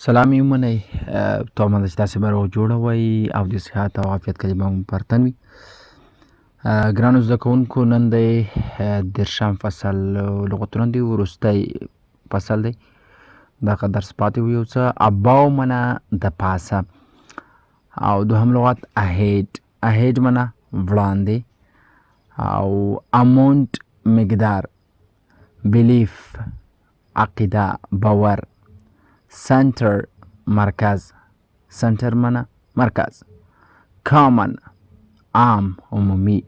سلام یې ومنئ. تومه ده چې تاسې به روغ جوړه وئ او د صحت او عافیت کلمه مو پر تن وي. ګرانو زده کوونکو، نن دی 10 فصل لغتونه دي، وروستی فصل دی. دغه درس پاتې و یو څه. اباو منه د پاسه، او دوهم لغت اهیډ منه وړاندې، او امونت مقدار، بلیف عقیده باور، سنتر مرکز، سنتر منه مرکز، کامن عام عمومی،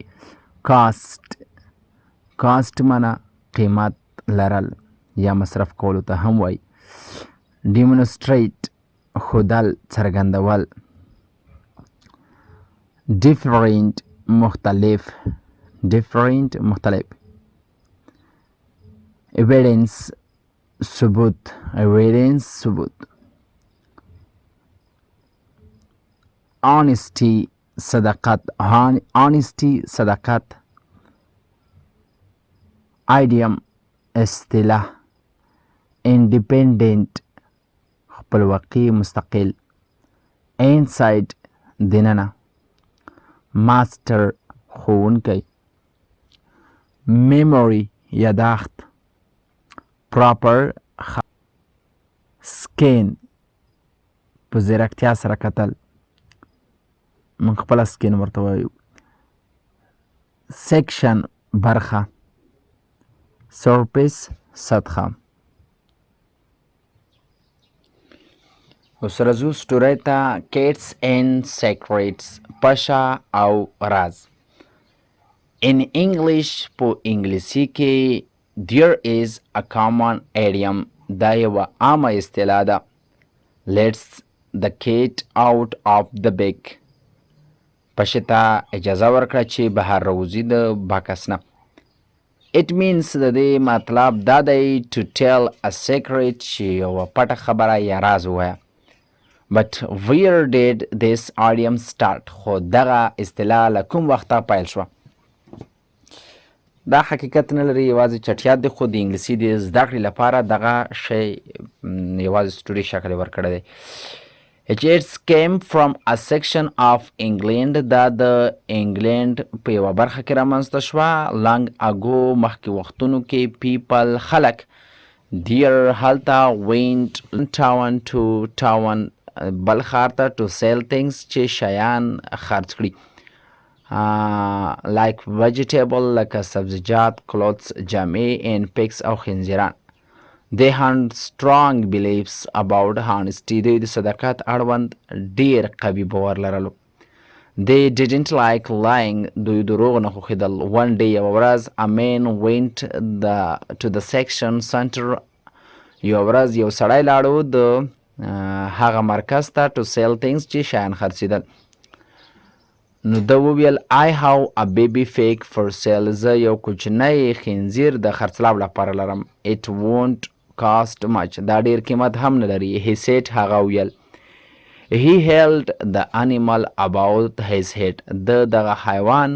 کاست منه قیمت لرل یا مصرف کولو ته هم وای. ډیمونستریت ښودل څرګندول. ډیفرنٹ مختلف، ایویډنس ثبوت، آنسټي صداقت، ایډیم اصطلاح، انډیپندنٹ خپلواکي مستقل، انساید دننه، ماسټر ښوونکی، میموري یاداښت، پراپر سکین په ځیرکتیا سره کتل، موږ خپله سکین ورته وایو. سیکشن برخه، سرفیس سطحه. اوس راځو سټوري ته. کیټس اینډ سیکریټس، پشه او راز. ان انګلیش، په انګلیسي کې there is a common idiom، دا یوه عامه اصطلاح ده. Let's the cat out of the bag، پشې ته اجازه ورکړه چې بهر راوځي د بکس نه. It means د دې مطلب دا دی to tell a secret، چې یوه پټه خبره یا راز ووایه. But where did this idiom start؟ خو دغه اصطلاح له کوم وخته پیل شوه؟ دا حقیقت نه لري، یوازې چټیات دی، خو د انګلیسي د زده کړې لپاره دغه شی یوازې سټوري شکل یې ورکړی دی. It came from a section of England، دا د انګلینډ په یوه برخه کې رامنځته شوه. long ago، مخکې وختونو کې، people خلک، dear هلته، went town to town بل ښار ته، to sell things چې شیان خرڅ کړي. like vegetable، لکه سبزیجات، clothes جامې، and pigs او خنزیران. they had strong beliefs about honesty، دوی د صداقت اړوند ډیر قوي باور لرلو. they didn't like lying، دوی دروغ نه خوښېدل. one day، یوه ورځ، a man went to the section center، یوه ورځ یو سړی لاړو د هغه مرکز ته to sell things چې شیان خرڅېدل. نو ده وویل I have a baby pig for sale، زه یو کوچنی خنزیر د خرڅلاو لپاره لرم. it won't cost much، دا ډیر قیمت هم نه لري. he said، هغه ویل. he held the animal about his head، ده دغه حیوان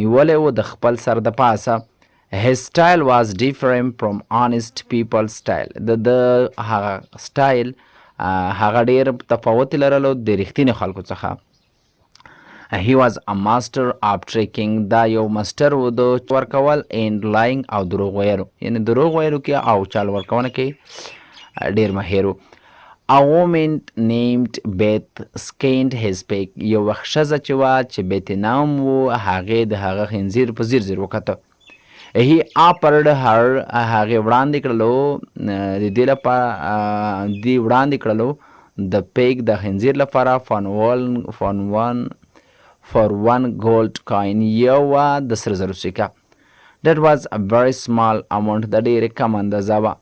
نیولی و د خپل سر د پاسه. his style was different from honest people style، د هغه سټایل هغه ډیر تفاوت لرلو د رښتینې خلکو څخه. he was a master of tricking، دا یو مستر و د ورکول، and lying او دروغ ویلو، یعنی دروغ ویلو کې او چال ورکونه کې ډیر ماهر و. a woman named Beth skinned his pig، یو ښځه چې وه چې بیت نام و، هغې د هغه خنزیر په ځیر ځیر وکته. he offered her، هغې وړاندې کړلو د دې لپاره، دې وړاندې کړلو د پیګ د خنزیر لپاره for one gold coin، یوه د سرو زرو سکه. that was a very small amount، د ډېرې کم اندازه وه.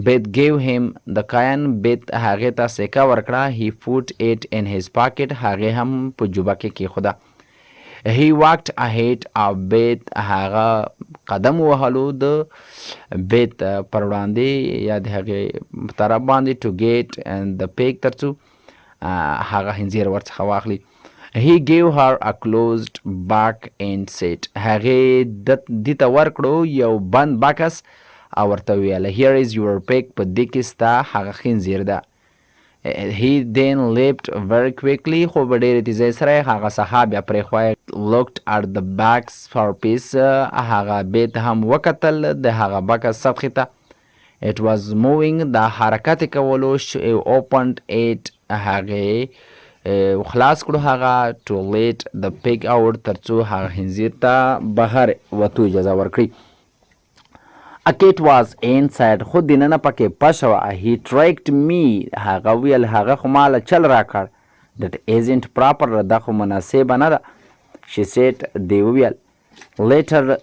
Beth gave him the coin، Beth هغې ته سکه ورکړه. he put it in his pocket، هغې هم په جوبه کې کېښوده. he walked ahead of Beth، هغه قدم وهلو د Beth پر وړاندې یا د هغې په طرف باندې to get the pig، تر څو هغه خنزیر ورڅخه واخلي. he gave her a closed bag and said، هغې دې ته ورکړو یو بند بکس او ورته ویله here is your pig، په دې کې ستا هغه خنزیر ده. He then leapt very quickly خو په ډېرې تیزۍ سره یې هغه سهار بیا پرېښوی. Looked at the back surface هغه بیت هم وکتل د هغه بکس سطحې ته. It was moving د حرکت کولو. She opened it هغې خلاص کړو هغه to let the pig out ترڅو هغه خنزیر ته بهر وتو اجازه ورکړي. A cat was inside خو دننه پکې پشه وه. He tricked me هغه ویل هغه خو ماله چل راکړ. That isn't proper دا خو مناسبه نه ده. She said دی وویل. Later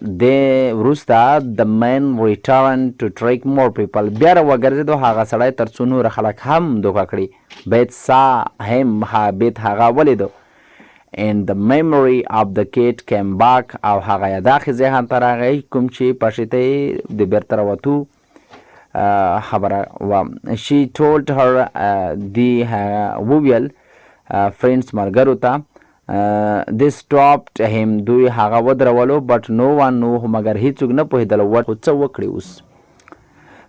وروسته the man returned to trick more people بیا راوګرځېدو هغه سړی تر څو نور خلک هم دوکه کړي. بیت saw him بیت هغه ولیدو. And the memory of the cat came back او هغه یاداښت ذهن ته راغی کوم چې پښې ته یې د بیرته راوتو خبره وه. She told her دی وویل friends ملګرو ته. They stopped him دوی هغه ودرولو but no one knew مګر هیڅوک نه پوهېدل خو څه وکړي اوس.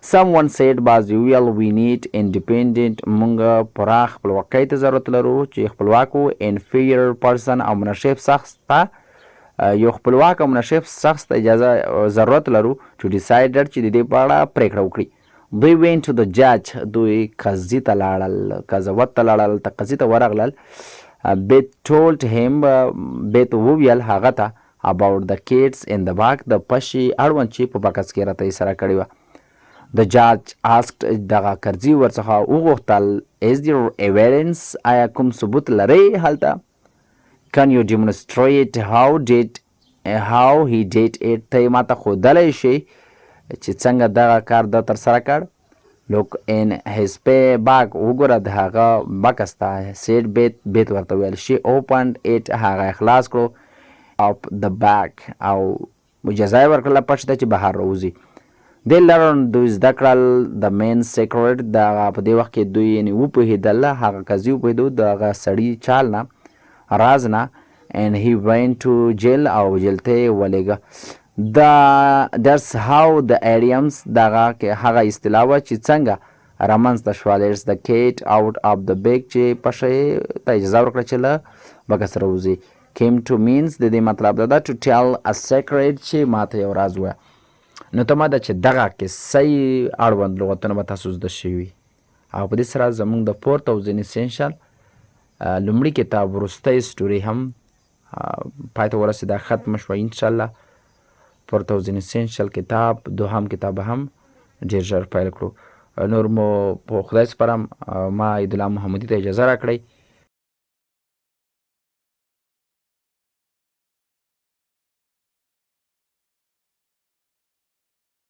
Someone said بعضې وویل we need independent موږ پراخ خپلواکۍ ته ضرورت لرو چې خپلواک و. inferior person او منشف شخص ته یو خپلواک او منشف شخص ته اجازه ضرورت لرو to decided چې د دې په اړه پرېکړه وکړي. دوی went to the judge دوی قاضي ته لاړل قضاوت ته لاړل ته قاضي ته ورغلل. Beth told him بیت وویل هغه ته about the kids in the back د پشي اړوند چې په بکس کې راته یې سره کړې وه. The judge asked دغه قرضي ورڅخه وغوښتل is there evidence آیا کوم ثبوت لرئ هلته. Can you demonstrate how he did it ته یې ماته ښودلی شي چې څنګه دغه کار ده ترسره کړ. Look in his bag وګوره د هغه بکس ته. said بیت ورته ویل. she opened it هغه خلاص کړو of the bag او اجازه یې ورکړله پښې ته چې بهر راوځي. they learned دوی زده کړل the main secret دغه په دې وخت کې دوی یعنې وپوهېدل هغه قاضي وپوهېدو د هغه سړي چال نه راز نه. and he went to jail او جیل ته یې ولېږه. that's how the idioms دغه هغه اصطلاح وه چې څنګه رامنځته شوه. it's the cat out of the bag چې پښې ته اجازه ورکړه چې له بکس راوځي. came to means د دې مطلب دا to tell a secret چې ماته یو راز ووایه. نو ته ما ده چې دغه کیسې اړوند لغتونه به تاسو زده شوي او په دې سره زموږ د 4000 essential لومړي کتاب وروستی سټوري هم پای ته ورسېده ختمه شوه انشاءالله. 4000 essential کتاب دوهم کتاب هم ډېر ژر پیل کړو. نور مو په خدای سپارم. ما عیدالله محمدي ته اجازه راکړئ.